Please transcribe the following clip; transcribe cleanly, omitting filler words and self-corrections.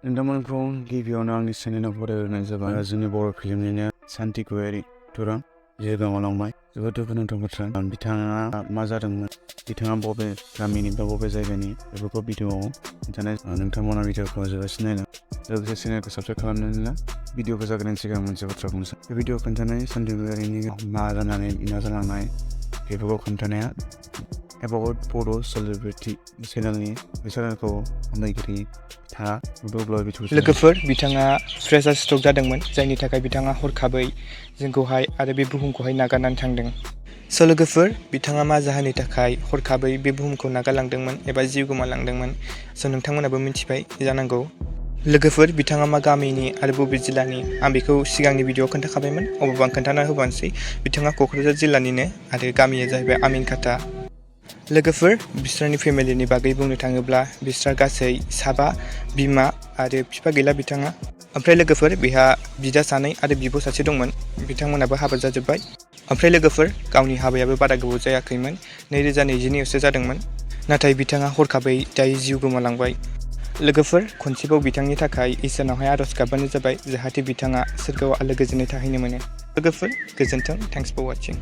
नोंथांमोनखौ गिबियावनो आंनि चेनेलाव फरायहोनाय जाबाय जोंनि बर' फिल्मनिनो सान्थि गयारी बिथाङा जे गोमालांबाय जोबोद दुखुनांथाव बाथ्रा बिथाङा मा जादोंमोन बिथाङा बबे गामिनि बा बबे जायगानि बेफोरखौ भिडिअआव खिन्थानाय नोंथांमोना भिडिअखौ जोबोद नायना लोगोसे चेनेलखौ साबस्क्राइब खालामनानै ला भिडिअखौ जागायनायनि सिगां मोनसे बाथ्रा बुंनोसै बे भिडिअ खोन्थानाय सान्थि गयारीनि मा जालांनाय बेफोरखौ खोन्थानाया about Bodo celebrity चेनेलनि बे चेनेलखौ नायगिरि बिथाङा लोगोफोर बिथाङा फ्रेसार स्ट्रक जादोंमोन जायनि थाखाय बिथाङा हरखाबै जोंखौहाय आरो बे बुहुमखौहाय नागारनानै थांदों। लोगोफोर बिथाङा मा जाहोननि थाखाय हरखाबै बे बुहुमखौ नागारलांदोंमोन एबा जिउ गोमालांदोंमोन नोंथांमोनाबो मिथिबाय जानांगौ। लोगोफोर बिथाङा मा गामिनि आरो बबे जिल्लानि आं बेखौ सिगांनि भिडिअआव खोन्थाखाबायमोन अब्लाबो आं खोन्थाना होबानोसै बिथाङा क'क्राझार जिल्लानिनो आरो गामिया जाहैबाय आमिनखाता। लोगोफोर बिसोरनि फेमिलिनि बागै बुंनो थाङोब्ला बिस्रा गासै 7 बिमा आरो बिफा गैला बिथाङा। ओमफ्राय लोगोफोर बिहा बिदा 2 आरो बिब' 1 दंमोन बिथांमोनाबो हाबा जाजोब्बाय। ओमफ्राय लोगोफोर गावनि हाबायाबो बारा गोबाव जायाखैमोन 2022आवसो जादोंमोन नाथाय बिथाङा हरखाबै दायो जिउ गोमालांबाय। लोगोफोर खनसेबाव बिथांनि थाखाय इसोरनावहाय आरज गाबबानो जाबाय जाहाथे बिथाङा सोरगोआव आलो गोजोनै थाहैनो मोनो। लोगोफोर गोजोन्थों थेंक्स फर वाचिं।